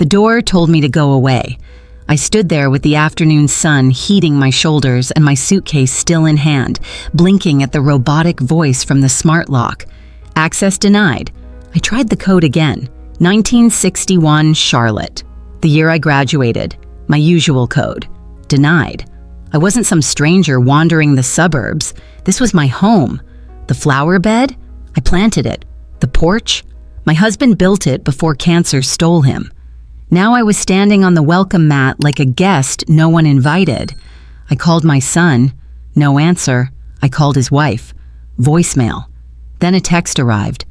The door told me to go away. I stood there with the afternoon sun heating my shoulders and my suitcase still in hand, blinking at the robotic voice from the smart lock. Access denied. I tried the code again. 1961 Charlotte. The year I graduated. My usual code. Denied. I wasn't some stranger wandering the suburbs. This was my home. The flower bed? I planted it. The porch? My husband built it before cancer stole him. Now I was standing on the welcome mat like a guest no one invited. I called my son. No answer. I called his wife. Voicemail. Then a text arrived.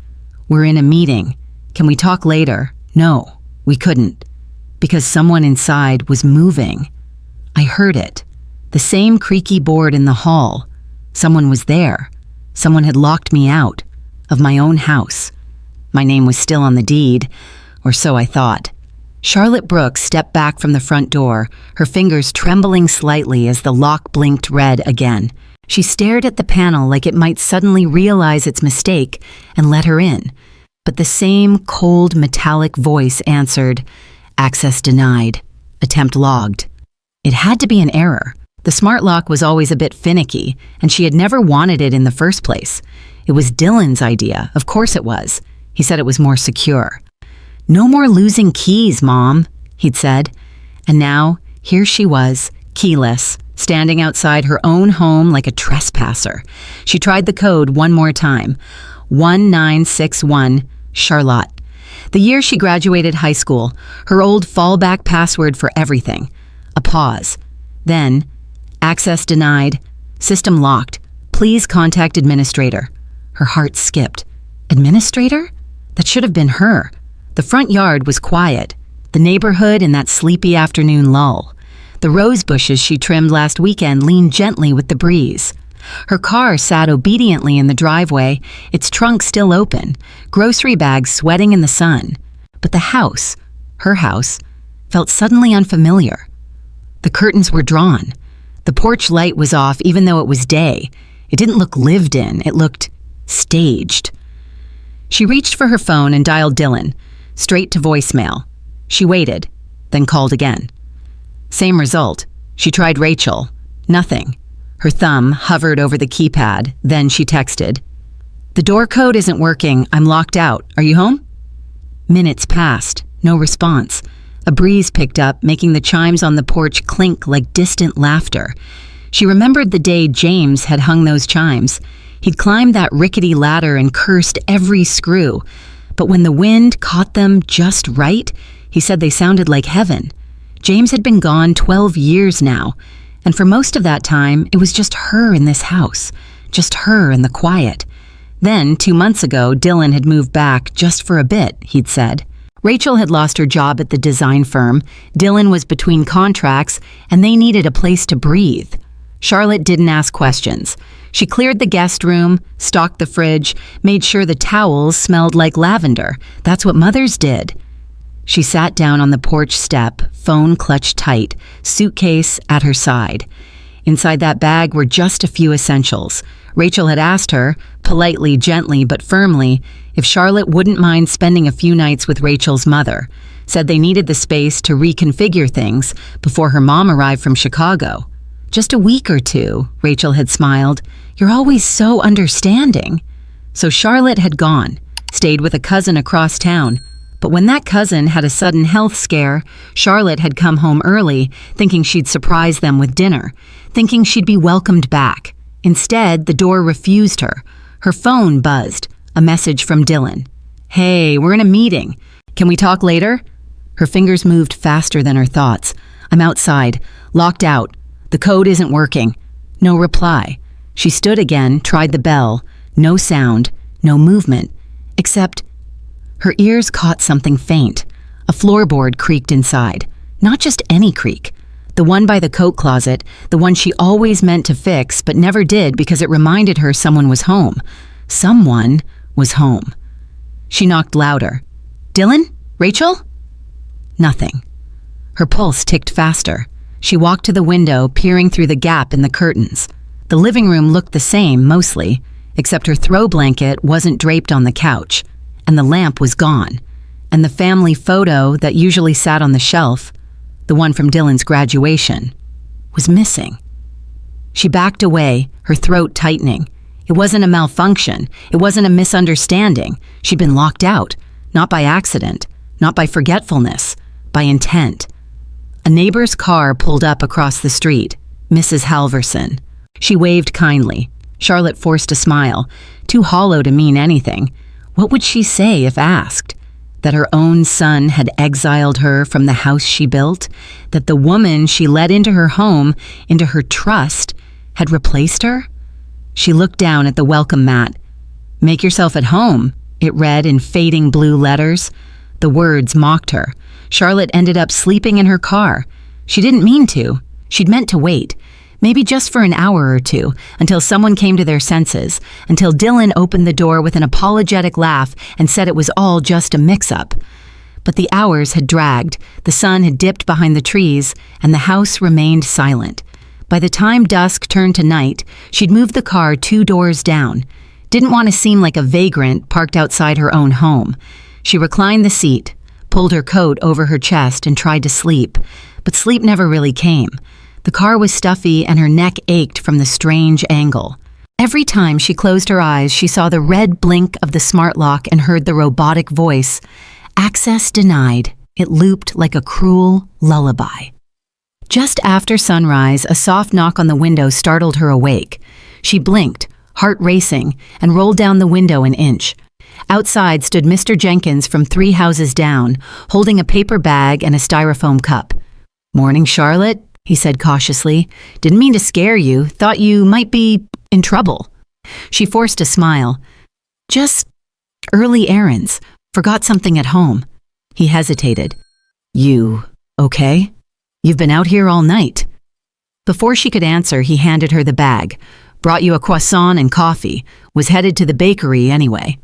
We're in a meeting. Can we talk later? No, we couldn't. Because someone inside was moving. I heard it. The same creaky board in the hall. Someone was there. Someone had locked me out of my own house. My name was still on the deed, or so I thought. Charlotte Brooks stepped back from the front door, her fingers trembling slightly as the lock blinked red again. She stared at the panel like it might suddenly realize its mistake and let her in. But the same cold, metallic voice answered, "Access denied. Attempt logged." It had to be an error. The smart lock was always a bit finicky, and she had never wanted it in the first place. It was Dylan's idea. Of course it was. He said it was more secure. "No more losing keys, Mom," he'd said. And now, here she was, keyless, standing outside her own home like a trespasser. She tried the code one more time. 1961 Charlotte. The year she graduated high school, her old fallback password for everything. A pause. Then, access denied, system locked. Please contact administrator. Her heart skipped. Administrator? That should have been her. The front yard was quiet, the neighborhood in that sleepy afternoon lull. The rose bushes she trimmed last weekend leaned gently with the breeze. Her car sat obediently in the driveway, its trunk still open, grocery bags sweating in the sun. But the house, her house, felt suddenly unfamiliar. The curtains were drawn. The porch light was off even though it was day. It didn't look lived in, it looked staged. She reached for her phone and dialed Dylan, straight to voicemail. She waited, then called again. Same result. She tried Rachel. Nothing. Her thumb hovered over the keypad, then she texted. "The door code isn't working. I'm locked out. Are you home?" Minutes passed. No response. A breeze picked up, making the chimes on the porch clink like distant laughter. She remembered the day James had hung those chimes. He'd climbed that rickety ladder and cursed every screw. But when the wind caught them just right, he said they sounded like heaven. James had been gone 12 years now, and for most of that time, it was just her in this house, just her in the quiet. Then, 2 months ago, Dylan had moved back just for a bit, he'd said. Rachel had lost her job at the design firm, Dylan was between contracts, and they needed a place to breathe. Charlotte didn't ask questions. She cleared the guest room, stocked the fridge, made sure the towels smelled like lavender. That's what mothers did. She sat down on the porch step, phone clutched tight, suitcase at her side. Inside that bag were just a few essentials. Rachel had asked her, politely, gently, but firmly, if Charlotte wouldn't mind spending a few nights with Rachel's mother. Said they needed the space to reconfigure things before her mom arrived from Chicago. "Just a week or two," Rachel had smiled. "You're always so understanding." So Charlotte had gone, stayed with a cousin across town. But when that cousin had a sudden health scare, Charlotte had come home early, thinking she'd surprise them with dinner, thinking she'd be welcomed back. Instead, the door refused her. Her phone buzzed, a message from Dylan. "Hey, we're in a meeting. Can we talk later?" Her fingers moved faster than her thoughts. "I'm outside, locked out. The code isn't working." No reply. She stood again, tried the bell. No sound, no movement, except her ears caught something faint. A floorboard creaked inside. Not just any creak. The one by the coat closet, the one she always meant to fix but never did because it reminded her someone was home. Someone was home. She knocked louder. "Dylan? Rachel?" Nothing. Her pulse ticked faster. She walked to the window, peering through the gap in the curtains. The living room looked the same, mostly, except her throw blanket wasn't draped on the couch, and the lamp was gone. and the family photo that usually sat on the shelf, the one from Dylan's graduation, was missing. She backed away, her throat tightening. It wasn't a malfunction. It wasn't a misunderstanding. She'd been locked out, not by accident, not by forgetfulness, by intent. A neighbor's car pulled up across the street, Mrs. Halverson. She waved kindly. Charlotte forced a smile, too hollow to mean anything. What would she say if asked? That her own son had exiled her from the house she built? That the woman she let into her home, into her trust, had replaced her? She looked down at the welcome mat. "Make yourself at home," it read in fading blue letters. The words mocked her. Charlotte ended up sleeping in her car. She didn't mean to. She'd meant to wait. Maybe just for an hour or two, until someone came to their senses, until Dylan opened the door with an apologetic laugh and said it was all just a mix-up. But the hours had dragged, the sun had dipped behind the trees, and the house remained silent. By the time dusk turned to night, she'd moved the car 2 doors down. Didn't want to seem like a vagrant parked outside her own home. She reclined the seat, pulled her coat over her chest, and tried to sleep. But sleep never really came. The car was stuffy and her neck ached from the strange angle. Every time she closed her eyes, she saw the red blink of the smart lock and heard the robotic voice. "Access denied." It looped like a cruel lullaby. Just after sunrise, a soft knock on the window startled her awake. She blinked, heart racing, and rolled down the window an inch. Outside stood Mr. Jenkins from 3 houses down, holding a paper bag and a styrofoam cup. "Morning, Charlotte," he said cautiously. "Didn't mean to scare you. Thought you might be in trouble." She forced a smile. "Just early errands. Forgot something at home." He hesitated. "You okay? You've been out here all night." Before she could answer, he handed her the bag. "Brought you a croissant and coffee. Was headed to the bakery anyway."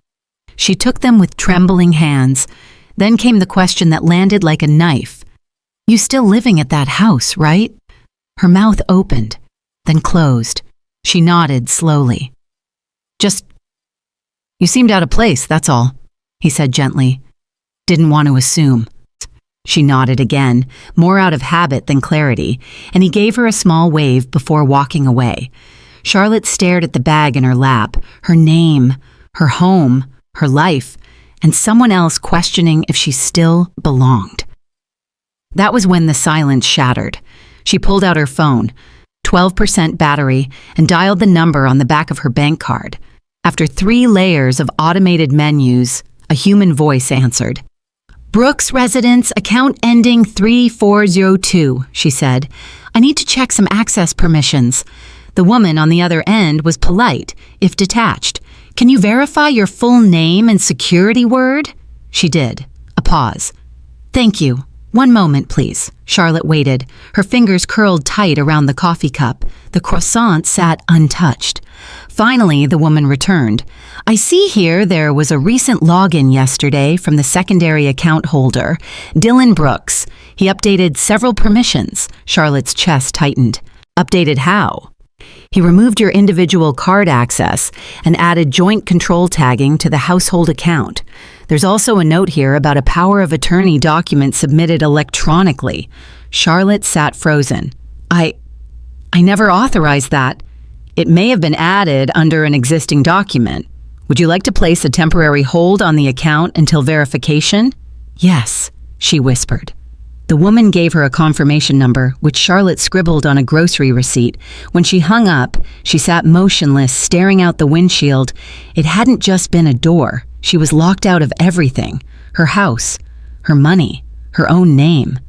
She took them with trembling hands. Then came the question that landed like a knife. "You still living at that house, right?" Her mouth opened, then closed. She nodded slowly. "Just, you seemed out of place, that's all," he said gently. "Didn't want to assume." She nodded again, more out of habit than clarity, and he gave her a small wave before walking away. Charlotte stared at the bag in her lap, her name, her home, her life, and someone else questioning if she still belonged. That was when the silence shattered. She pulled out her phone, 12% battery, and dialed the number on the back of her bank card. After 3 layers of automated menus, a human voice answered. "Brooks Residence, account ending 3402, she said. "I need to check some access permissions." The woman on the other end was polite, if detached. "Can you verify your full name and security word?" She did. A pause. "Thank you. 1 moment, please." Charlotte waited, her fingers curled tight around the coffee cup. The croissant sat untouched. Finally, the woman returned. "I see here there was a recent login yesterday from the secondary account holder, Dylan Brooks. He updated several permissions." Charlotte's chest tightened. "Updated how?" "He removed your individual card access and added joint control tagging to the household account. There's also a note here about a power of attorney document submitted electronically." Charlotte sat frozen. I never authorized that." "It may have been added under an existing document. Would you like to place a temporary hold on the account until verification?" "Yes," she whispered. The woman gave her a confirmation number, which Charlotte scribbled on a grocery receipt. When she hung up, she sat motionless, staring out the windshield. It hadn't just been a door. She was locked out of everything. Her house, her money, her own name.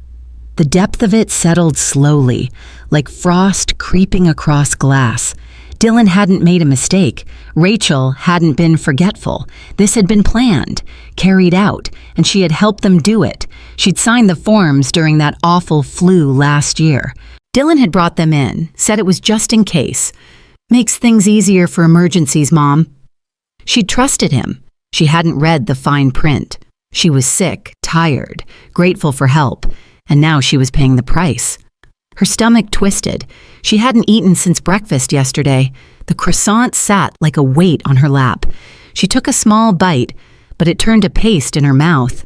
The depth of it settled slowly, like frost creeping across glass. Dylan hadn't made a mistake. Rachel hadn't been forgetful. This had been planned, carried out, and she had helped them do it. She'd signed the forms during that awful flu last year. Dylan had brought them in, said it was just in case. "Makes things easier for emergencies, Mom." She'd trusted him. She hadn't read the fine print. She was sick, tired, grateful for help, and now she was paying the price. Her stomach twisted. She hadn't eaten since breakfast yesterday. The croissant sat like a weight on her lap. She took a small bite, but it turned to paste in her mouth.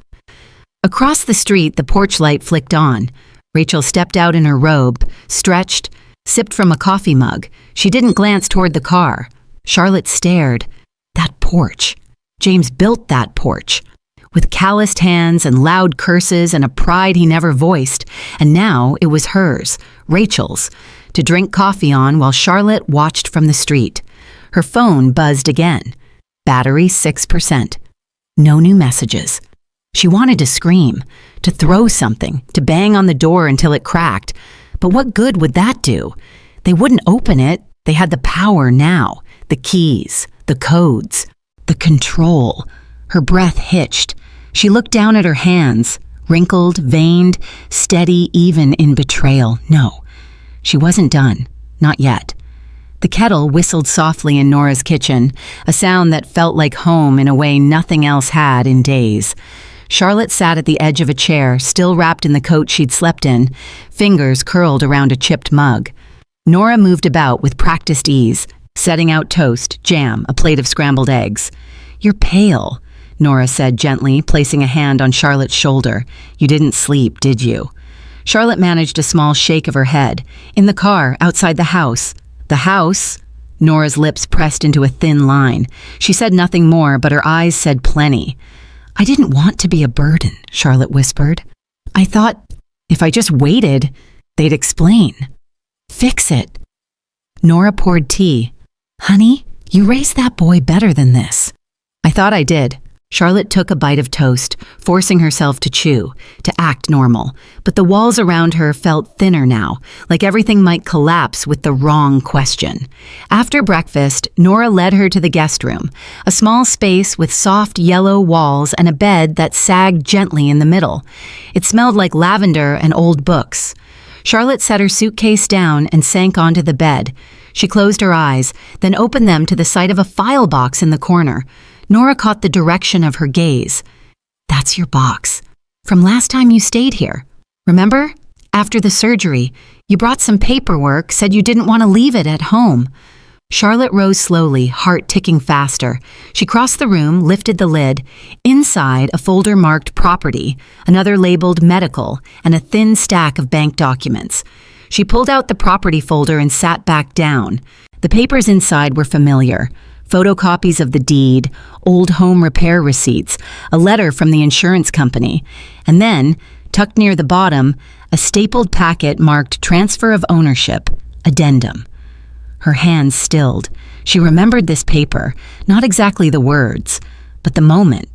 Across the street, the porch light flicked on. Rachel stepped out in her robe, stretched, sipped from a coffee mug. She didn't glance toward the car. Charlotte stared. That porch. James built that porch. With calloused hands and loud curses and a pride he never voiced. And now it was hers, Rachel's, to drink coffee on while Charlotte watched from the street. Her phone buzzed again. Battery 6%. No new messages. She wanted to scream, to throw something, to bang on the door until it cracked. But what good would that do? They wouldn't open it. They had the power now, the keys, the codes, the control. Her breath hitched. She looked down at her hands, wrinkled, veined, steady even in betrayal. No, she wasn't done. Not yet. The kettle whistled softly in Nora's kitchen, a sound that felt like home in a way nothing else had in days. Charlotte sat at the edge of a chair, still wrapped in the coat she'd slept in, fingers curled around a chipped mug. Nora moved about with practiced ease, setting out toast, jam, a plate of scrambled eggs. "You're pale," Nora said gently, placing a hand on Charlotte's shoulder. "You didn't sleep, did you?" Charlotte managed a small shake of her head. "In the car, outside the house." "The house?" Nora's lips pressed into a thin line. She said nothing more, but her eyes said plenty. "I didn't want to be a burden," Charlotte whispered. "I thought if I just waited, they'd explain. Fix it." Nora poured tea. "Honey, you raised that boy better than this." "I thought I did." Charlotte took a bite of toast, forcing herself to chew, to act normal. But the walls around her felt thinner now, like everything might collapse with the wrong question. After breakfast, Nora led her to the guest room, a small space with soft yellow walls and a bed that sagged gently in the middle. It smelled like lavender and old books. Charlotte set her suitcase down and sank onto the bed. She closed her eyes, then opened them to the sight of a file box in the corner. Nora caught the direction of her gaze. "That's your box. From last time you stayed here. Remember? After the surgery, you brought some paperwork, said you didn't want to leave it at home." Charlotte rose slowly, heart ticking faster. She crossed the room, lifted the lid. Inside, a folder marked property, another labeled medical, and a thin stack of bank documents. She pulled out the property folder and sat back down. The papers inside were familiar. Photocopies of the deed, old home repair receipts, a letter from the insurance company, and then, tucked near the bottom, a stapled packet marked Transfer of Ownership, Addendum. Her hands stilled. She remembered this paper, not exactly the words, but the moment.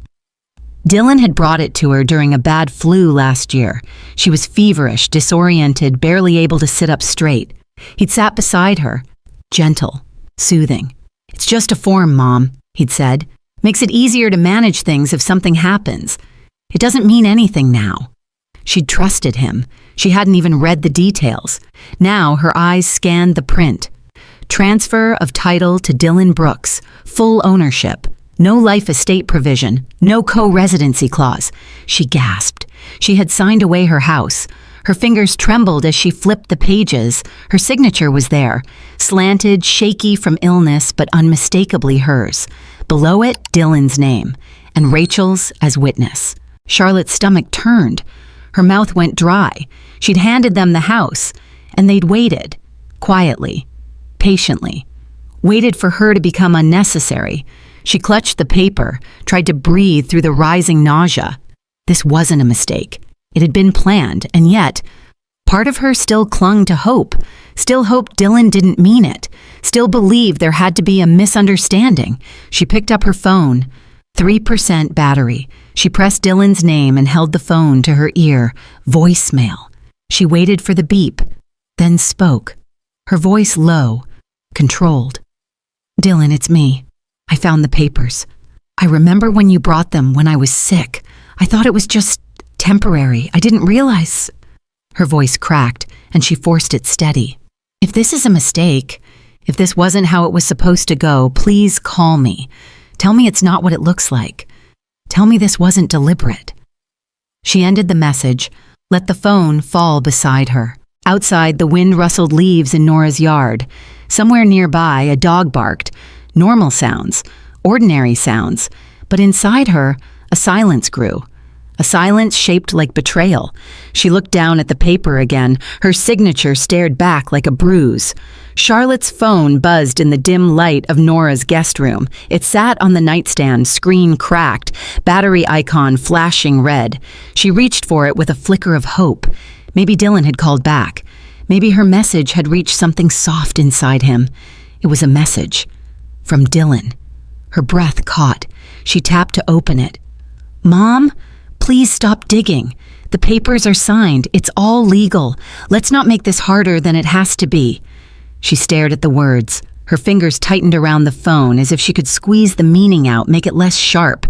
Dylan had brought it to her during a bad flu last year. She was feverish, disoriented, barely able to sit up straight. He'd sat beside her, gentle, soothing. "It's just a form, Mom," he'd said. "Makes it easier to manage things if something happens. It doesn't mean anything now." She'd trusted him. She hadn't even read the details. Now her eyes scanned the print. Transfer of title to Dylan Brooks, full ownership. No life estate provision, no co-residency clause. She gasped. She had signed away her house. Her fingers trembled as she flipped the pages. Her signature was there, slanted, shaky from illness, but unmistakably hers. Below it, Dylan's name, and Rachel's as witness. Charlotte's stomach turned. Her mouth went dry. She'd handed them the house, and they'd waited, quietly, patiently, waited for her to become unnecessary. She clutched the paper, tried to breathe through the rising nausea. This wasn't a mistake. It had been planned, and yet, part of her still clung to hope, still hoped Dylan didn't mean it, still believed there had to be a misunderstanding. She picked up her phone. 3% battery. She pressed Dylan's name and held the phone to her ear. Voicemail. She waited for the beep, then spoke. Her voice low, controlled. "Dylan, it's me. I found the papers. I remember when you brought them when I was sick. I thought it was just temporary. I didn't realize." Her voice cracked, and she forced it steady. "If this is a mistake, if this wasn't how it was supposed to go, please call me. Tell me it's not what it looks like. Tell me this wasn't deliberate." She ended the message, let the phone fall beside her. Outside, the wind rustled leaves in Nora's yard. Somewhere nearby, a dog barked. Normal sounds, ordinary sounds. But inside her, a silence grew. A silence shaped like betrayal. She looked down at the paper again. Her signature stared back like a bruise. Charlotte's phone buzzed in the dim light of Nora's guest room. It sat on the nightstand, screen cracked, battery icon flashing red. She reached for it with a flicker of hope. Maybe Dylan had called back. Maybe her message had reached something soft inside him. It was a message. From Dylan. Her breath caught. She tapped to open it. "Mom? Please stop digging. The papers are signed. It's all legal. Let's not make this harder than it has to be." She stared at the words. Her fingers tightened around the phone as if she could squeeze the meaning out, make it less sharp.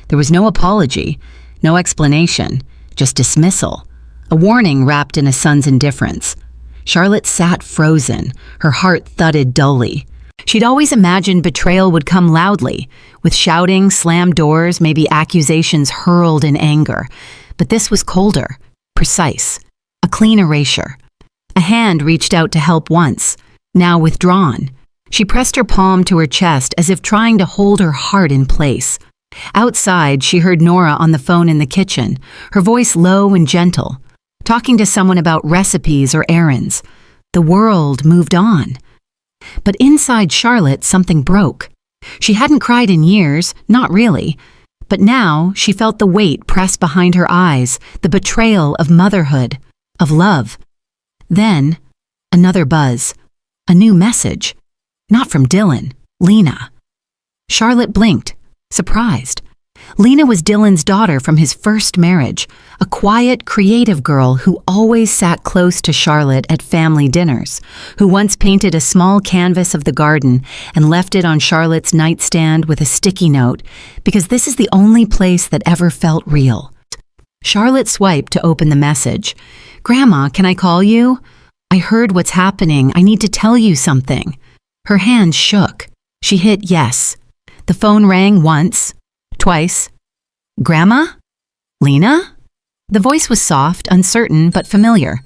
There was no apology, no explanation, just dismissal. A warning wrapped in a son's indifference. Charlotte sat frozen. Her heart thudded dully. She'd always imagined betrayal would come loudly, with shouting, slammed doors, maybe accusations hurled in anger. But this was colder, precise, a clean erasure. A hand reached out to help once, now withdrawn. She pressed her palm to her chest as if trying to hold her heart in place. Outside, she heard Nora on the phone in the kitchen, her voice low and gentle, talking to someone about recipes or errands. The world moved on. But inside Charlotte, something broke. She hadn't cried in years, not really. But now she felt the weight press behind her eyes, the betrayal of motherhood, of love. Then, another buzz. A new message. Not from Dylan, Lena. Charlotte blinked, surprised. Lena was Dylan's daughter from his first marriage, a quiet, creative girl who always sat close to Charlotte at family dinners, who once painted a small canvas of the garden and left it on Charlotte's nightstand with a sticky note, because this is the only place that ever felt real. Charlotte swiped to open the message. "Grandma, can I call you? I heard what's happening. I need to tell you something." Her hand shook. She hit yes. The phone rang once, twice. "Grandma? Lena?" The voice was soft, uncertain, but familiar.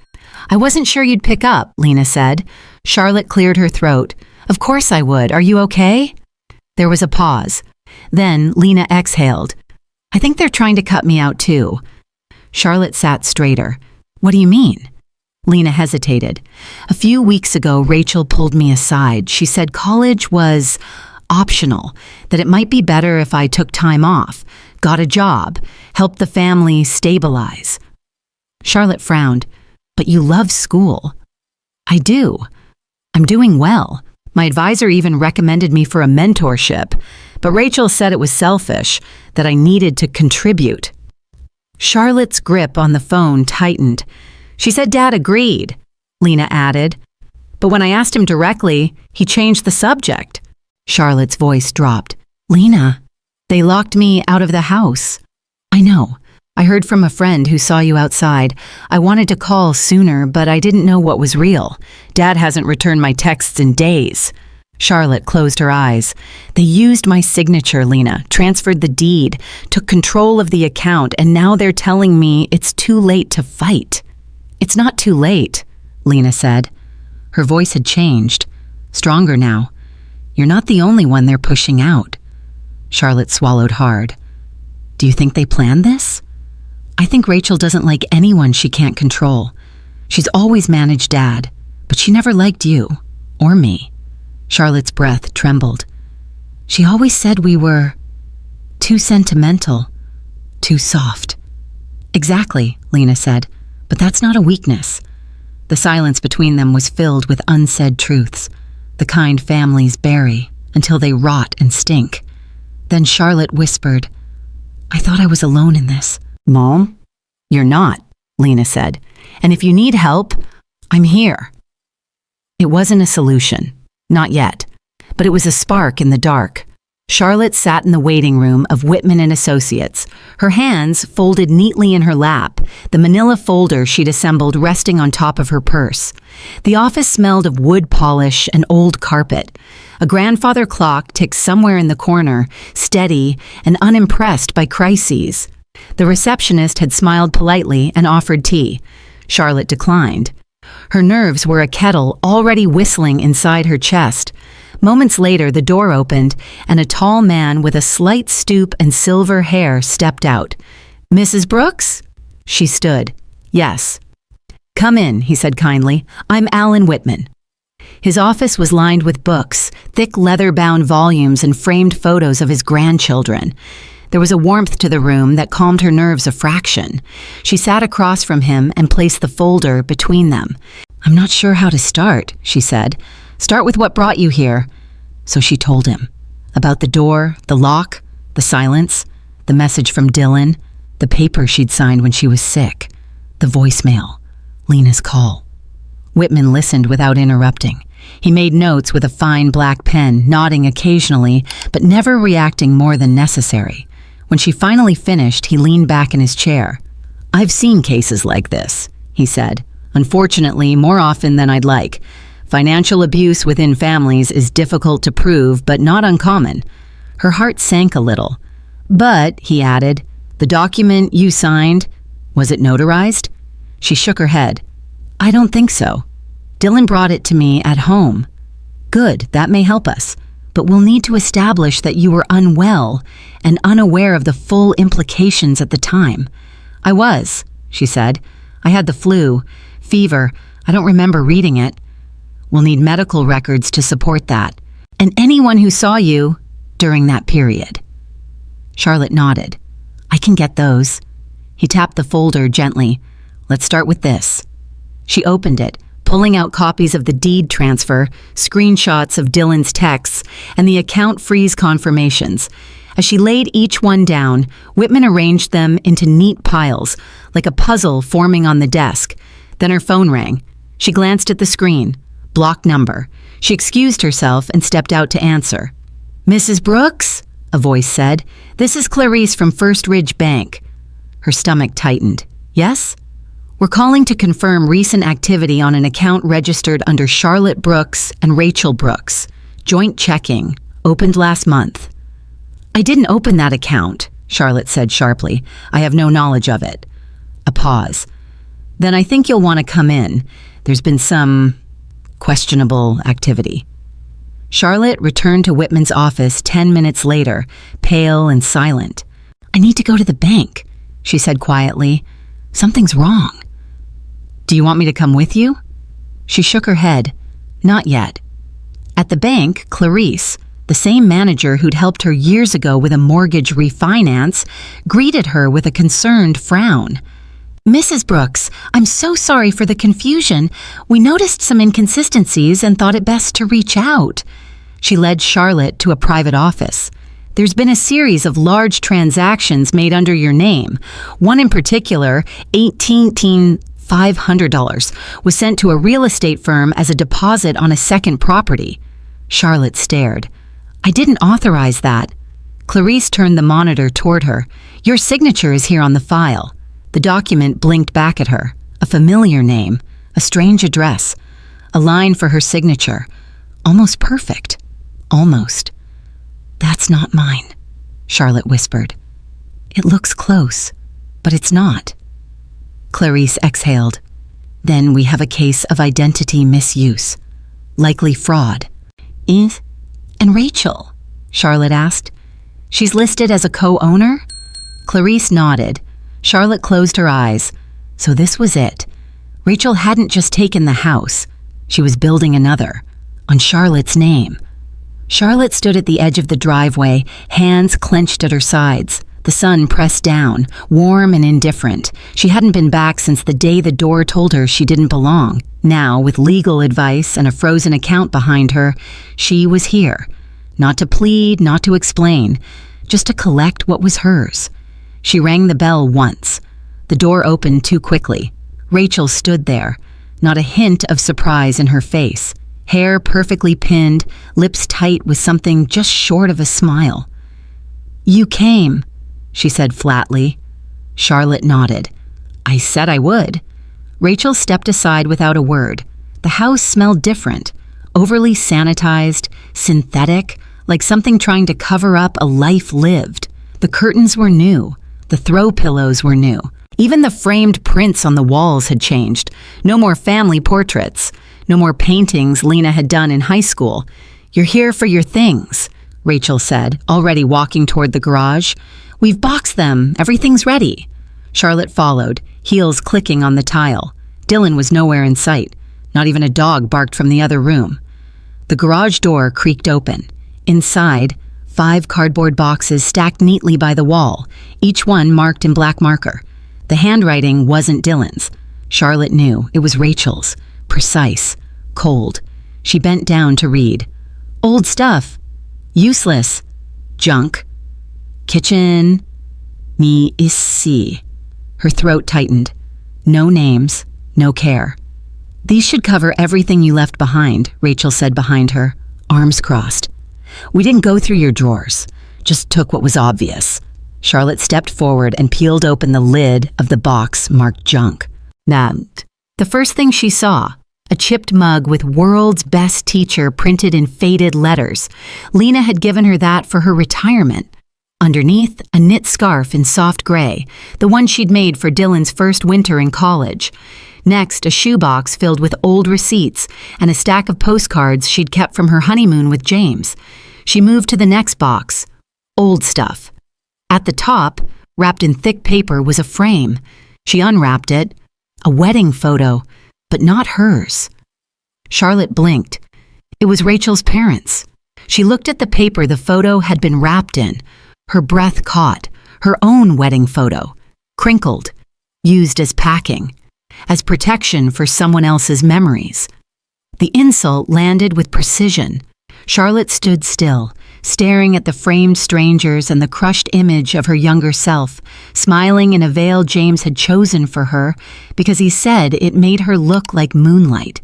"I wasn't sure you'd pick up," Lena said. Charlotte cleared her throat. "Of course I would. Are you okay?" There was a pause. Then Lena exhaled. "I think they're trying to cut me out too." Charlotte sat straighter. "What do you mean?" Lena hesitated. "A few weeks ago, Rachel pulled me aside. She said college was optional, that it might be better if I took time off, got a job, helped the family stabilize." Charlotte frowned. "But you love school." "I do. I'm doing well. My advisor even recommended me for a mentorship, but Rachel said it was selfish, that I needed to contribute." Charlotte's grip on the phone tightened. "She said Dad agreed," Lena added. "But when I asked him directly, he changed the subject." Charlotte's voice dropped. "Lena, they locked me out of the house." "I know. I heard from a friend who saw you outside. I wanted to call sooner, but I didn't know what was real. Dad hasn't returned my texts in days." Charlotte closed her eyes. "They used my signature, Lena, transferred the deed, took control of the account, and now they're telling me it's too late to fight." "It's not too late," Lena said. Her voice had changed, stronger now. "You're not the only one they're pushing out." Charlotte swallowed hard. "Do you think they planned this?" "I think Rachel doesn't like anyone she can't control. She's always managed Dad, but she never liked you, or me." Charlotte's breath trembled. "She always said we were too sentimental, too soft." "Exactly," Lena said, "but that's not a weakness." The silence between them was filled with unsaid truths, the kind families bury until they rot and stink. Then Charlotte whispered, "I thought I was alone in this." "Mom, you're not," Lena said. "And if you need help, I'm here." It wasn't a solution, not yet, but it was a spark in the dark. Charlotte sat in the waiting room of Whitman and Associates, her hands folded neatly in her lap, the manila folder she'd assembled resting on top of her purse. The office smelled of wood polish and old carpet. A grandfather clock ticked somewhere in the corner, steady and unimpressed by crises. The receptionist had smiled politely and offered tea. Charlotte declined. Her nerves were a kettle already whistling inside her chest. Moments later, the door opened, and a tall man with a slight stoop and silver hair stepped out. Mrs. Brooks? She stood. Yes. Come in, he said kindly. I'm Alan Whitman. His office was lined with books, thick leather-bound volumes and framed photos of his grandchildren. There was a warmth to the room that calmed her nerves a fraction. She sat across from him and placed the folder between them. I'm not sure how to start, she said. Start with what brought you here. So she told him. About the door, the lock, the silence, the message from Dylan, the paper she'd signed when she was sick, the voicemail, Lena's call. Whitman listened without interrupting. He made notes with a fine black pen, nodding occasionally, but never reacting more than necessary. When she finally finished, he leaned back in his chair. I've seen cases like this, he said. Unfortunately, more often than I'd like. Financial abuse within families is difficult to prove, but not uncommon. Her heart sank a little. But, he added, the document you signed, was it notarized? She shook her head. I don't think so. Dylan brought it to me at home. Good, that may help us. But we'll need to establish that you were unwell and unaware of the full implications at the time. I was, she said. I had the flu, fever. I don't remember reading it. We'll need medical records to support that. And anyone who saw you during that period. Charlotte nodded. I can get those. He tapped the folder gently. Let's start with this. She opened it, pulling out copies of the deed transfer, screenshots of Dylan's texts, and the account freeze confirmations. As she laid each one down, Whitman arranged them into neat piles, like a puzzle forming on the desk. Then her phone rang. She glanced at the screen. Block number. She excused herself and stepped out to answer. Mrs. Brooks? A voice said. This is Clarice from First Ridge Bank. Her stomach tightened. Yes? We're calling to confirm recent activity on an account registered under Charlotte Brooks and Rachel Brooks. Joint checking. Opened last month. I didn't open that account, Charlotte said sharply. I have no knowledge of it. A pause. Then I think you'll want to come in. There's been some questionable activity. Charlotte returned to Whitman's office 10 minutes later, pale and silent. I need to go to the bank, she said quietly. Something's wrong. Do you want me to come with you? She shook her head. Not yet. At the bank, Clarice, the same manager who'd helped her years ago with a mortgage refinance, greeted her with a concerned frown. Mrs. Brooks, I'm so sorry for the confusion. We noticed some inconsistencies and thought it best to reach out. She led Charlotte to a private office. There's been a series of large transactions made under your name. One in particular, $18,500, was sent to a real estate firm as a deposit on a second property. Charlotte stared. I didn't authorize that. Clarice turned the monitor toward her. Your signature is here on the file. The document blinked back at her. A familiar name, a strange address, a line for her signature. Almost perfect. Almost. That's not mine, Charlotte whispered. It looks close, but it's not. Clarice exhaled. Then we have a case of identity misuse. Likely fraud. And Rachel? Charlotte asked. She's listed as a co-owner? Clarice nodded. Charlotte closed her eyes. So this was it. Rachel hadn't just taken the house. She was building another. On Charlotte's name. Charlotte stood at the edge of the driveway, hands clenched at her sides. The sun pressed down, warm and indifferent. She hadn't been back since the day the door told her she didn't belong. Now, with legal advice and a frozen account behind her, she was here. Not to plead, not to explain, just to collect what was hers. She rang the bell once. The door opened too quickly. Rachel stood there, not a hint of surprise in her face. Hair perfectly pinned, lips tight with something just short of a smile. You came, she said flatly. Charlotte nodded. I said I would. Rachel stepped aside without a word. The house smelled different, overly sanitized, synthetic, like something trying to cover up a life lived. The curtains were new. The throw pillows were new. Even the framed prints on the walls had changed. No more family portraits. No more paintings Lena had done in high school. You're here for your things, Rachel said, already walking toward the garage. We've boxed them. Everything's ready. Charlotte followed, heels clicking on the tile. Dylan was nowhere in sight. Not even a dog barked from the other room. The garage door creaked open. Inside, 5 cardboard boxes stacked neatly by the wall, each one marked in black marker. The handwriting wasn't Dylan's. Charlotte knew it was Rachel's. Precise. Cold. She bent down to read. Old stuff. Useless. Junk. Kitchen. Me ici. Her throat tightened. No names. No care. These should cover everything you left behind, Rachel said behind her, arms crossed. We didn't go through your drawers. Just took what was obvious. Charlotte stepped forward and peeled open the lid of the box marked junk. That. The first thing she saw, a chipped mug with "World's Best Teacher" printed in faded letters. Lena had given her that for her retirement. Underneath, a knit scarf in soft gray, the one she'd made for Dylan's first winter in college. Next, a shoebox filled with old receipts and a stack of postcards she'd kept from her honeymoon with James. She moved to the next box. Old stuff. At the top, wrapped in thick paper, was a frame. She unwrapped it. A wedding photo, but not hers. Charlotte blinked. It was Rachel's parents. She looked at the paper the photo had been wrapped in. Her breath caught. Her own wedding photo. Crinkled. Used as packing. As protection for someone else's memories. The insult landed with precision. Charlotte stood still, staring at the framed strangers and the crushed image of her younger self, smiling in a veil James had chosen for her because he said it made her look like moonlight.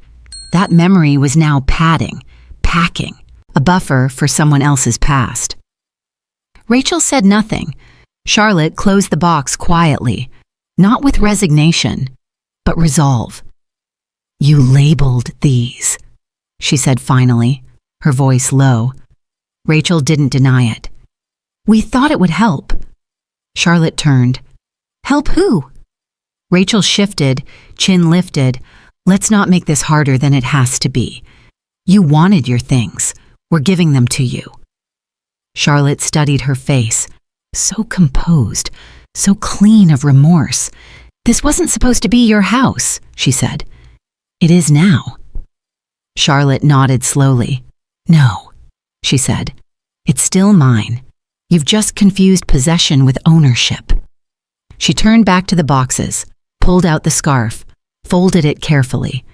That memory was now padding, packing, a buffer for someone else's past. Rachel said nothing. Charlotte closed the box quietly, not with resignation, but resolve. You labeled these, she said finally, her voice low. Rachel didn't deny it. We thought it would help. Charlotte turned. Help who? Rachel shifted, chin lifted. Let's not make this harder than it has to be. You wanted your things. We're giving them to you. Charlotte studied her face. So composed, so clean of remorse. This wasn't supposed to be your house, she said. It is now. Charlotte nodded slowly. No, she said. It's still mine. You've just confused possession with ownership. She turned back to the boxes, pulled out the scarf, folded it carefully.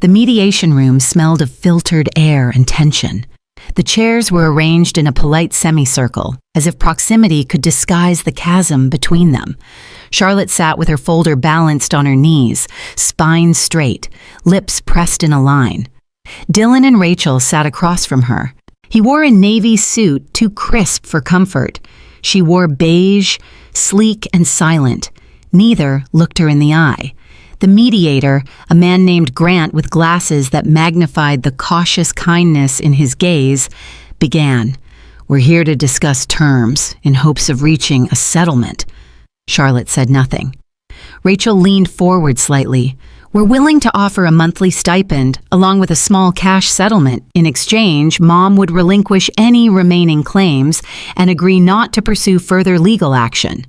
The mediation room smelled of filtered air and tension. The chairs were arranged in a polite semicircle, as if proximity could disguise the chasm between them. Charlotte sat with her folder balanced on her knees, spine straight, lips pressed in a line. Dylan and Rachel sat across from her. He wore a navy suit too crisp for comfort. She wore beige, sleek and silent. Neither looked her in the eye. The mediator, a man named Grant with glasses that magnified the cautious kindness in his gaze, began. We're here to discuss terms in hopes of reaching a settlement. Charlotte said nothing. Rachel leaned forward slightly. We're willing to offer a monthly stipend, along with a small cash settlement. In exchange, Mom would relinquish any remaining claims and agree not to pursue further legal action.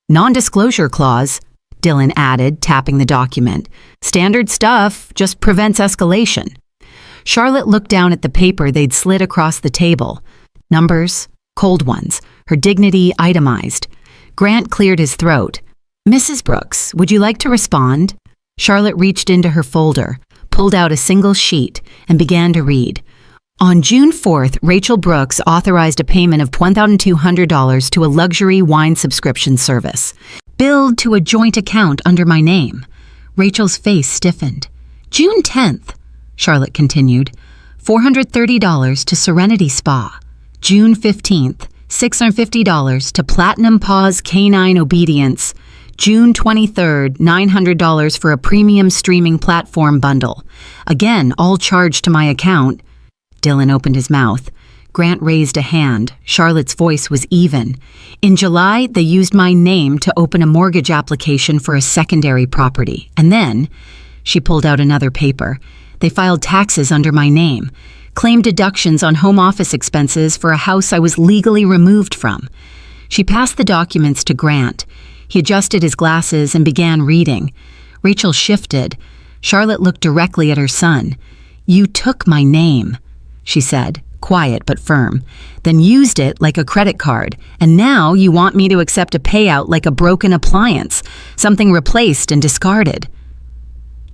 Non-disclosure clause, Dylan added, tapping the document. Standard stuff, just prevents escalation. Charlotte looked down at the paper they'd slid across the table. Numbers, cold ones, her dignity itemized. Grant cleared his throat. Mrs. Brooks, would you like to respond? Charlotte reached into her folder, pulled out a single sheet, and began to read. On June 4th, Rachel Brooks authorized a payment of $1,200 to a luxury wine subscription service, billed to a joint account under my name. Rachel's face stiffened. June 10th, Charlotte continued, $430 to Serenity Spa. June 15th, $650 to Platinum Paws Canine Obedience. June 23rd, $900 for a premium streaming platform bundle. Again, all charged to my account. Dylan opened his mouth. Grant raised a hand. Charlotte's voice was even. In July, they used my name to open a mortgage application for a secondary property. And then, she pulled out another paper. They filed taxes under my name, claimed deductions on home office expenses for a house I was legally removed from. She passed the documents to Grant. He adjusted his glasses and began reading. Rachel shifted. Charlotte looked directly at her son. "You took my name," she said, quiet but firm, "then used it like a credit card, and now you want me to accept a payout like a broken appliance, something replaced and discarded."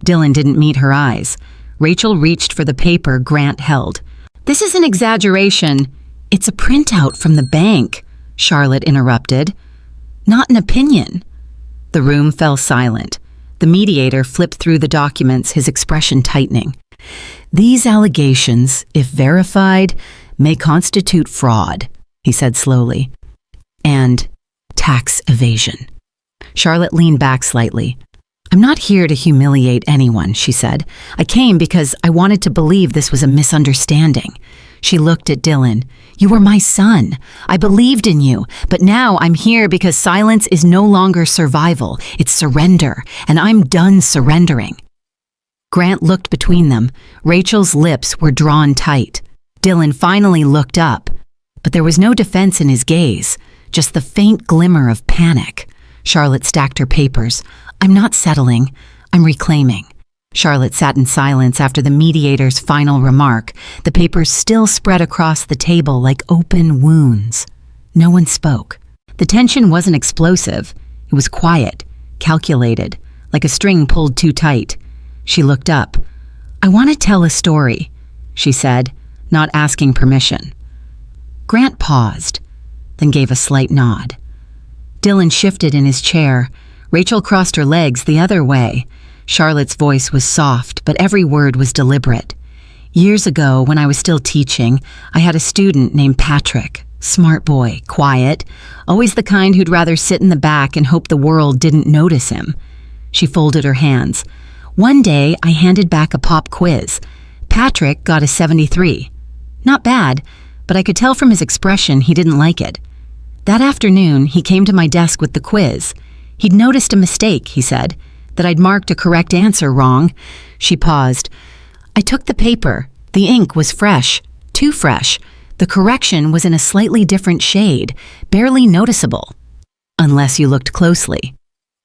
Dylan didn't meet her eyes. Rachel reached for the paper Grant held. "This is an exaggeration. It's a printout from the bank," Charlotte interrupted. "Not an opinion." The room fell silent. The mediator flipped through the documents, his expression tightening. "These allegations, if verified, may constitute fraud," he said slowly, "and tax evasion." Charlotte leaned back slightly. "I'm not here to humiliate anyone," she said. "I came because I wanted to believe this was a misunderstanding." She looked at Dylan. "You were my son. I believed in you, but now I'm here because silence is no longer survival. It's surrender, and I'm done surrendering." Grant looked between them. Rachel's lips were drawn tight. Dylan finally looked up, but there was no defense in his gaze, just the faint glimmer of panic. Charlotte stacked her papers. "I'm not settling. I'm reclaiming." Charlotte sat in silence after the mediator's final remark. The papers still spread across the table like open wounds. No one spoke. The tension wasn't explosive. It was quiet, calculated, like a string pulled too tight. She looked up. "I want to tell a story," she said, not asking permission. Grant paused, then gave a slight nod. Dylan shifted in his chair. Rachel crossed her legs the other way. Charlotte's voice was soft, but every word was deliberate. "Years ago, when I was still teaching, I had a student named Patrick. Smart boy, quiet, always the kind who'd rather sit in the back and hope the world didn't notice him." She folded her hands. "One day, I handed back a pop quiz. Patrick got a 73. Not bad, but I could tell from his expression he didn't like it. That afternoon, he came to my desk with the quiz. He'd noticed a mistake, he said, that I'd marked a correct answer wrong." She paused. "I took the paper. The ink was fresh, too fresh. The correction was in a slightly different shade, barely noticeable. Unless you looked closely."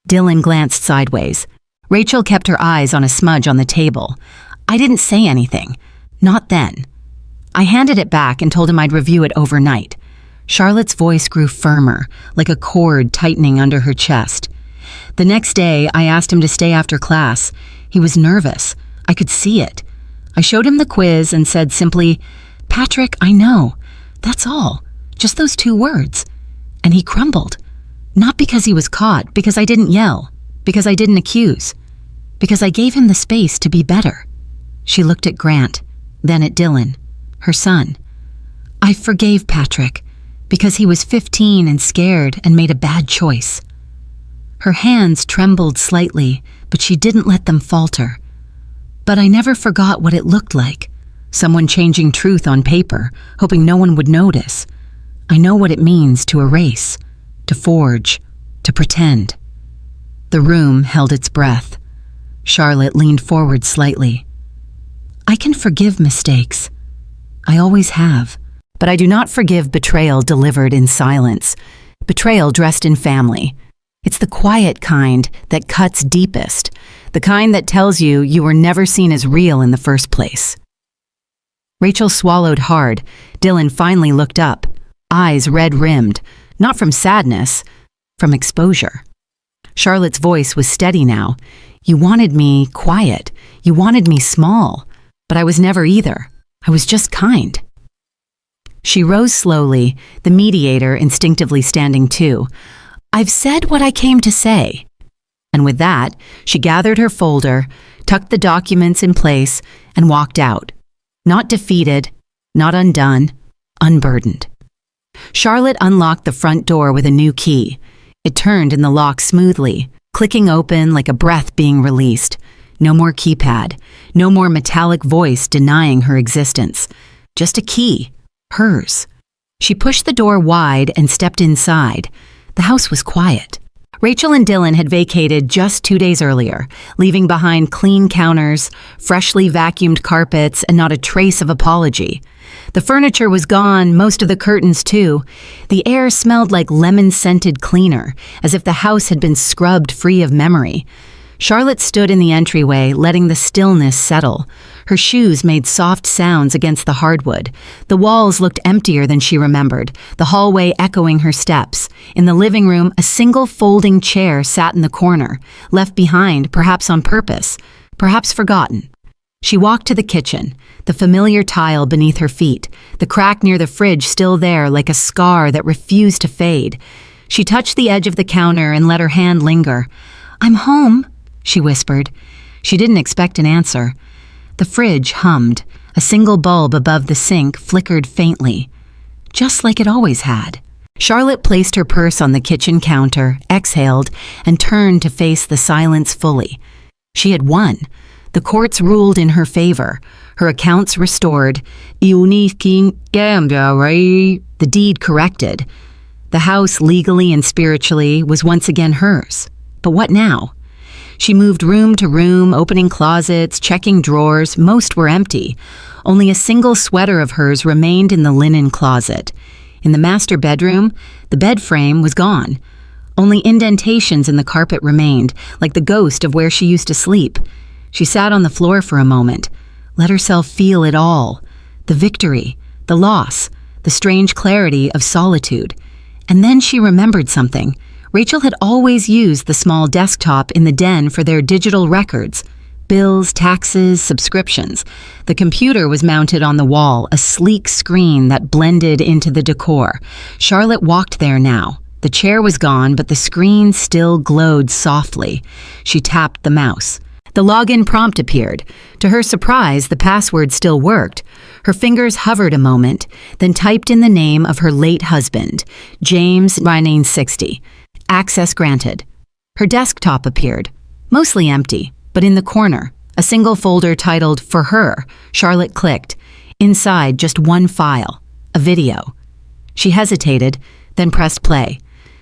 Dylan glanced sideways. Rachel kept her eyes on a smudge on the table. "I didn't say anything. Not then. I handed it back and told him I'd review it overnight." Charlotte's voice grew firmer, like a cord tightening under her chest. "The next day, I asked him to stay after class. He was nervous. I could see it. I showed him the quiz and said simply, 'Patrick, I know.' That's all. Just those 2 words. And he crumbled. Not because he was caught, because I didn't yell, because I didn't accuse, because I gave him the space to be better." She looked at Grant, then at Dylan, her son. "I forgave Patrick because he was 15 and scared and made a bad choice." Her hands trembled slightly, but she didn't let them falter. "But I never forgot what it looked like. Someone changing truth on paper, hoping no one would notice. I know what it means to erase, to forge, to pretend." The room held its breath. Charlotte leaned forward slightly. "I can forgive mistakes. I always have. But I do not forgive betrayal delivered in silence. Betrayal dressed in family. It's the quiet kind that cuts deepest, the kind that tells you you were never seen as real in the first place." Rachel swallowed hard. Dylan finally looked up, eyes red-rimmed, not from sadness, from exposure. Charlotte's voice was steady now. "You wanted me quiet. You wanted me small. But I was never either. I was just kind." She rose slowly, the mediator instinctively standing too. "I've said what I came to say." And with that, she gathered her folder, tucked the documents in place, and walked out. Not defeated, not undone, unburdened. Charlotte unlocked the front door with a new key. It turned in the lock smoothly, clicking open like a breath being released. No more keypad, no more metallic voice denying her existence. Just a key, hers. She pushed the door wide and stepped inside. The house was quiet. Rachel and Dylan had vacated just 2 days earlier, leaving behind clean counters, freshly vacuumed carpets, and not a trace of apology. The furniture was gone, most of the curtains too. The air smelled like lemon-scented cleaner, as if the house had been scrubbed free of memory. Charlotte stood in the entryway, letting the stillness settle. Her shoes made soft sounds against the hardwood. The walls looked emptier than she remembered, the hallway echoing her steps. In the living room, a single folding chair sat in the corner, left behind, perhaps on purpose, perhaps forgotten. She walked to the kitchen, the familiar tile beneath her feet, the crack near the fridge still there like a scar that refused to fade. She touched the edge of the counter and let her hand linger. "I'm home," she whispered. She didn't expect an answer. The fridge hummed. A single bulb above the sink flickered faintly, just like it always had. Charlotte placed her purse on the kitchen counter, exhaled, and turned to face the silence fully. She had won. The courts ruled in her favor. Her accounts restored. The deed corrected. The house, legally and spiritually, was once again hers. But what now? She moved room to room, opening closets, checking drawers. Most were empty. Only a single sweater of hers remained in the linen closet. In the master bedroom, the bed frame was gone. Only indentations in the carpet remained, like the ghost of where she used to sleep. She sat on the floor for a moment, let herself feel it all. The victory, the loss, the strange clarity of solitude. And then she remembered something. Rachel had always used the small desktop in the den for their digital records. Bills, taxes, subscriptions. The computer was mounted on the wall, a sleek screen that blended into the decor. Charlotte walked there now. The chair was gone, but the screen still glowed softly. She tapped the mouse. The login prompt appeared. To her surprise, the password still worked. Her fingers hovered a moment, then typed in the name of her late husband, James 1960. Access granted. Her desktop appeared, mostly empty, but in the corner, a single folder titled For Her. Charlotte clicked. Inside, just one file, a video. She hesitated, then pressed play.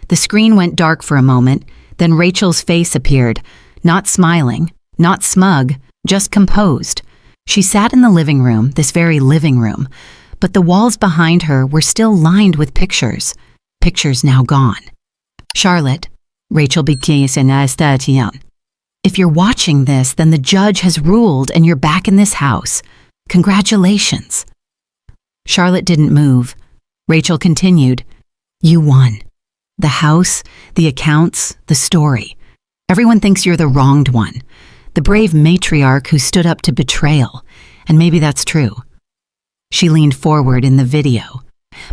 The screen went dark for a moment, then Rachel's face appeared, not smiling, not smug, just composed. She sat in the living room, this very living room, but the walls behind her were still lined with pictures. Pictures now gone. Charlotte, Rachel begins in Station. If you're watching this, then the judge has ruled and you're back in this house. Congratulations. Charlotte didn't move. Rachel continued. You won. The house, the accounts, the story. Everyone thinks you're the wronged one. The brave matriarch who stood up to betrayal. And maybe that's true. She leaned forward in the video.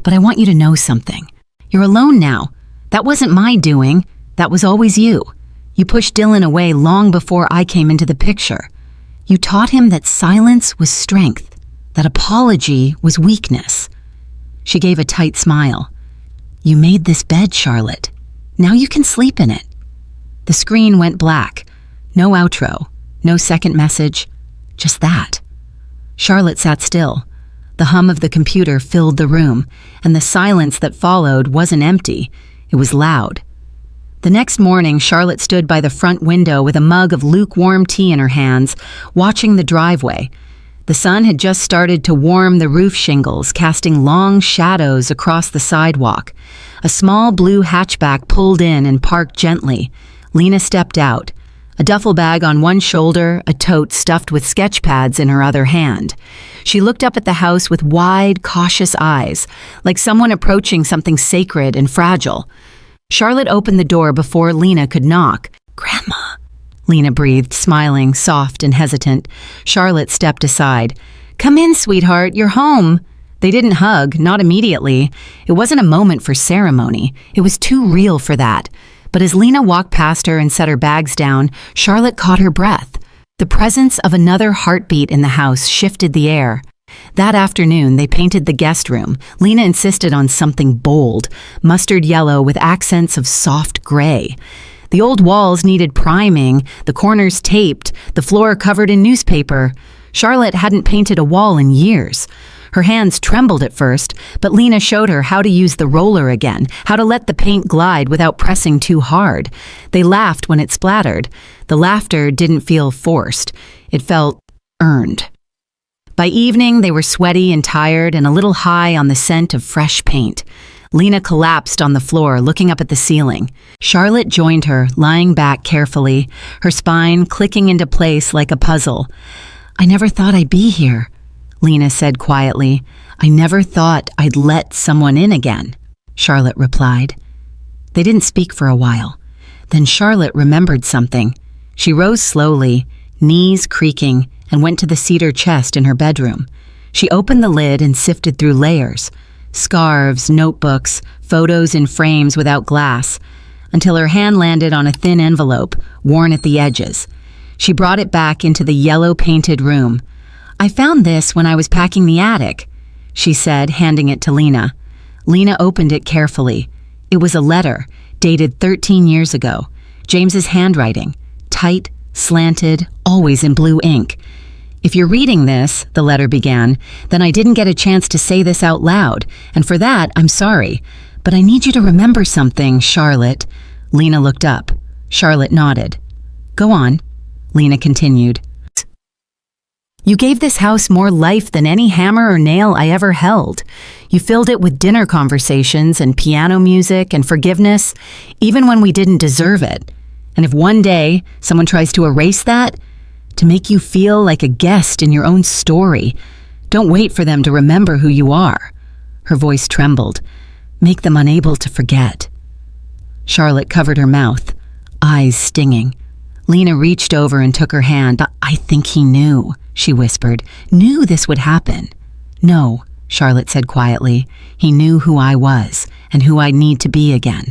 But I want you to know something. You're alone now. That wasn't my doing. That was always you. You pushed Dylan away long before I came into the picture. You taught him that silence was strength, that apology was weakness. She gave a tight smile. You made this bed, Charlotte. Now you can sleep in it. The screen went black. No outro, no second message, just that. Charlotte sat still. The hum of the computer filled the room, and the silence that followed wasn't empty. It was loud. The next morning, Charlotte stood by the front window with a mug of lukewarm tea in her hands, watching the driveway. The sun had just started to warm the roof shingles, casting long shadows across the sidewalk. A small blue hatchback pulled in and parked gently. Lena stepped out. A duffel bag on one shoulder, a tote stuffed with sketch pads in her other hand. She looked up at the house with wide, cautious eyes, like someone approaching something sacred and fragile. Charlotte opened the door before Lena could knock. Grandma, Lena breathed, smiling, soft and hesitant. Charlotte stepped aside. Come in, sweetheart, you're home. They didn't hug, not immediately. It wasn't a moment for ceremony. It was too real for that. But as Lena walked past her and set her bags down, Charlotte caught her breath. The presence of another heartbeat in the house shifted the air. That afternoon, they painted the guest room. Lena insisted on something bold, mustard yellow with accents of soft gray. The old walls needed priming, the corners taped, the floor covered in newspaper. Charlotte hadn't painted a wall in years. Her hands trembled at first, but Lena showed her how to use the roller again, how to let the paint glide without pressing too hard. They laughed when it splattered. The laughter didn't feel forced. It felt earned. By evening, they were sweaty and tired and a little high on the scent of fresh paint. Lena collapsed on the floor, looking up at the ceiling. Charlotte joined her, lying back carefully, her spine clicking into place like a puzzle. "I never thought I'd be here," Lena said quietly. "I never thought I'd let someone in again," Charlotte replied. They didn't speak for a while. Then Charlotte remembered something. She rose slowly, knees creaking, and went to the cedar chest in her bedroom. She opened the lid and sifted through layers. Scarves, notebooks, photos in frames without glass, until her hand landed on a thin envelope, worn at the edges. She brought it back into the yellow-painted room. "I found this when I was packing the attic," she said, handing it to Lena. Lena opened it carefully. It was a letter, dated 13 years ago. James's handwriting, tight, slanted, always in blue ink. "If you're reading this," the letter began, "then I didn't get a chance to say this out loud, and for that, I'm sorry. But I need you to remember something, Charlotte." Lena looked up. Charlotte nodded. "Go on," Lena continued. "You gave this house more life than any hammer or nail I ever held. You filled it with dinner conversations and piano music and forgiveness, even when we didn't deserve it. And if one day someone tries to erase that, to make you feel like a guest in your own story, don't wait for them to remember who you are." Her voice trembled. "Make them unable to forget." Charlotte covered her mouth, eyes stinging. Lena reached over and took her hand. "I think he knew," she whispered. "Knew this would happen." "No," Charlotte said quietly. "He knew who I was and who I'd need to be again."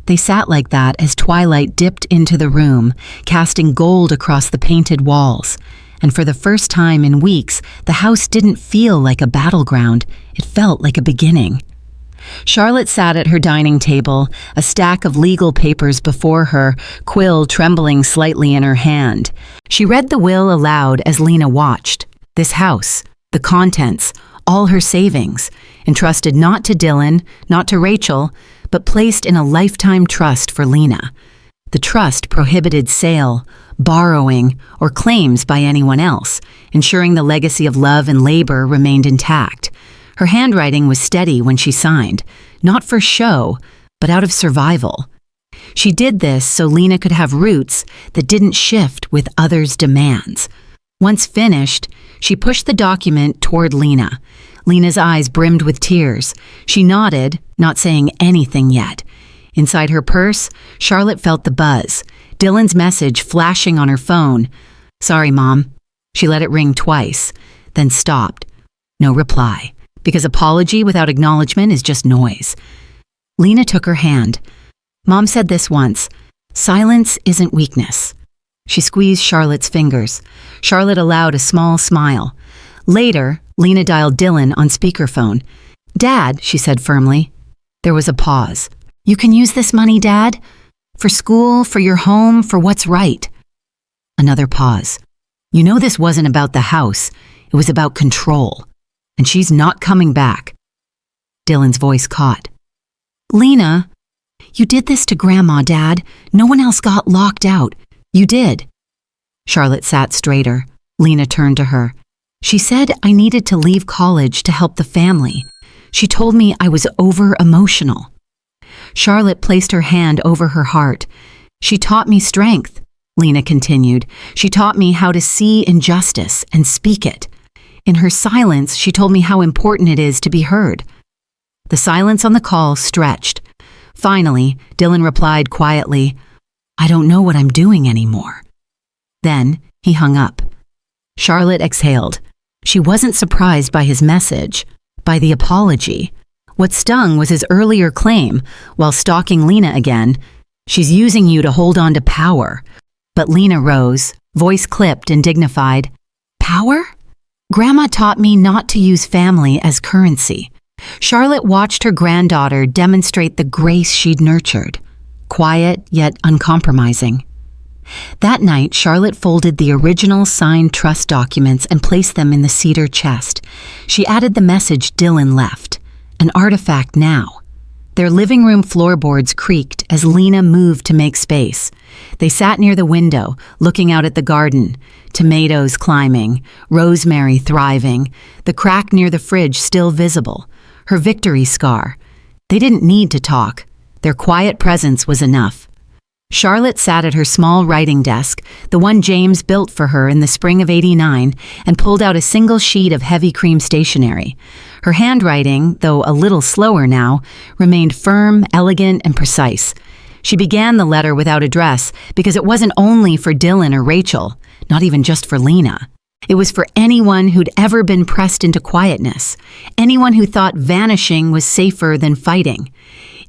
They sat like that as twilight dipped into the room, casting gold across the painted walls. And for the first time in weeks, the house didn't feel like a battleground. It felt like a beginning. Charlotte sat at her dining table, a stack of legal papers before her, quill trembling slightly in her hand. She read the will aloud as Lena watched. This house, the contents, all her savings, entrusted not to Dylan, not to Rachel, but placed in a lifetime trust for Lena. The trust prohibited sale, borrowing, or claims by anyone else, ensuring the legacy of love and labor remained intact. Her handwriting was steady when she signed, not for show, but out of survival. She did this so Lena could have roots that didn't shift with others' demands. Once finished, she pushed the document toward Lena. Lena's eyes brimmed with tears. She nodded, not saying anything yet. Inside her purse, Charlotte felt the buzz, Dylan's message flashing on her phone. "Sorry, Mom." She let it ring twice, then stopped. No reply, because apology without acknowledgement is just noise. Lena took her hand. "Mom said this once, silence isn't weakness." She squeezed Charlotte's fingers. Charlotte allowed a small smile. Later, Lena dialed Dylan on speakerphone. "Dad," she said firmly. There was a pause. "You can use this money, Dad? For school, for your home, for what's right." Another pause. "You know this wasn't about the house. It was about control. And she's not coming back." Dylan's voice caught. "Lena, you did this to Grandma, Dad. No one else got locked out. You did." Charlotte sat straighter. Lena turned to her. "She said I needed to leave college to help the family. She told me I was over-emotional." Charlotte placed her hand over her heart. "She taught me strength," Lena continued. "She taught me how to see injustice and speak it. In her silence, she told me how important it is to be heard." The silence on the call stretched. Finally, Dylan replied quietly, "I don't know what I'm doing anymore." Then he hung up. Charlotte exhaled. She wasn't surprised by his message, by the apology. What stung was his earlier claim, while stalking Lena again, "She's using you to hold on to power." But Lena rose, voice clipped and dignified. "Power? Grandma taught me not to use family as currency." Charlotte watched her granddaughter demonstrate the grace she'd nurtured, quiet yet uncompromising. That night, Charlotte folded the original signed trust documents and placed them in the cedar chest. She added the message Dylan left, an artifact now. Their living room floorboards creaked as Lena moved to make space. They sat near the window, looking out at the garden. Tomatoes climbing, rosemary thriving, the crack near the fridge still visible, her victory scar. They didn't need to talk. Their quiet presence was enough. Charlotte sat at her small writing desk, the one James built for her in the spring of '89, and pulled out a single sheet of heavy cream stationery. Her handwriting, though a little slower now, remained firm, elegant, and precise. She began the letter without address because it wasn't only for Dylan or Rachel, not even just for Lena. It was for anyone who'd ever been pressed into quietness, anyone who thought vanishing was safer than fighting.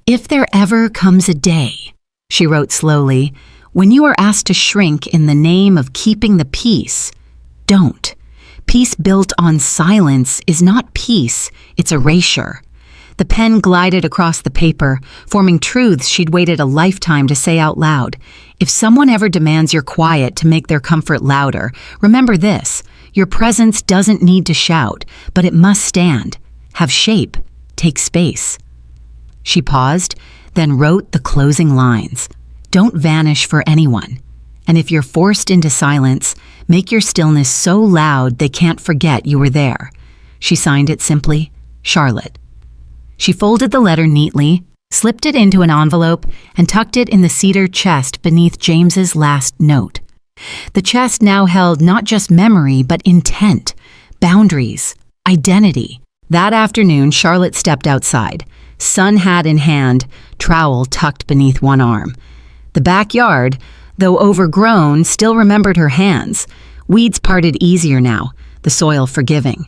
If there ever comes a day, she wrote slowly, when you are asked to shrink in the name of keeping the peace, don't. Peace built on silence is not peace, it's erasure. The pen glided across the paper, forming truths she'd waited a lifetime to say out loud. If someone ever demands your quiet to make their comfort louder, remember this: your presence doesn't need to shout, but it must stand, have shape, take space. She paused, then wrote the closing lines. Don't vanish for anyone. And if you're forced into silence, make your stillness so loud they can't forget you were there. She signed it simply, Charlotte. She folded the letter neatly, slipped it into an envelope, and tucked it in the cedar chest beneath James's last note. The chest now held not just memory, but intent, boundaries, identity. That afternoon, Charlotte stepped outside, sun hat in hand, trowel tucked beneath one arm. The backyard, though overgrown, still remembered her hands. Weeds parted easier now, the soil forgiving.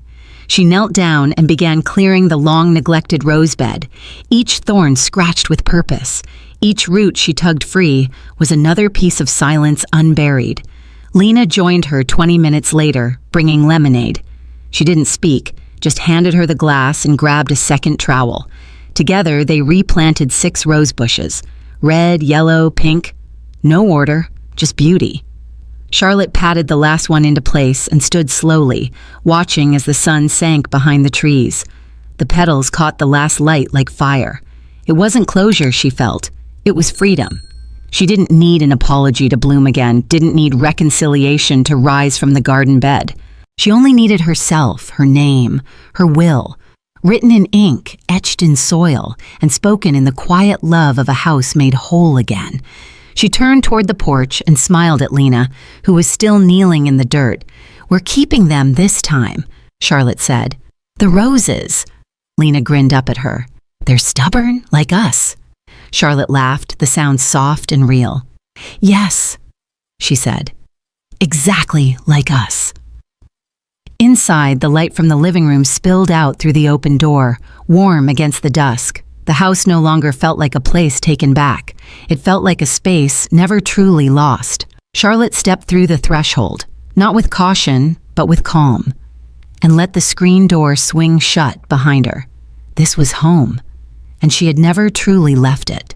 She knelt down and began clearing the long-neglected rosebed, each thorn scratched with purpose. Each root she tugged free was another piece of silence unburied. Lena joined her 20 minutes later, bringing lemonade. She didn't speak, just handed her the glass and grabbed a second trowel. Together, they replanted 6 rose bushes. Red, yellow, pink. No order, just beauty. Charlotte patted the last one into place and stood slowly, watching as the sun sank behind the trees. The petals caught the last light like fire. It wasn't closure she felt. It was freedom. She didn't need an apology to bloom again, didn't need reconciliation to rise from the garden bed. She only needed herself, her name, her will, written in ink, etched in soil, and spoken in the quiet love of a house made whole again. She turned toward the porch and smiled at Lena, who was still kneeling in the dirt. "We're keeping them this time," Charlotte said. "The roses." Lena grinned up at her. "They're stubborn, like us." Charlotte laughed, the sound soft and real. "Yes," she said. "Exactly like us." Inside, the light from the living room spilled out through the open door, warm against the dusk. The house no longer felt like a place taken back. It felt like a space never truly lost. Charlotte stepped through the threshold, not with caution, but with calm, and let the screen door swing shut behind her. This was home, and she had never truly left it.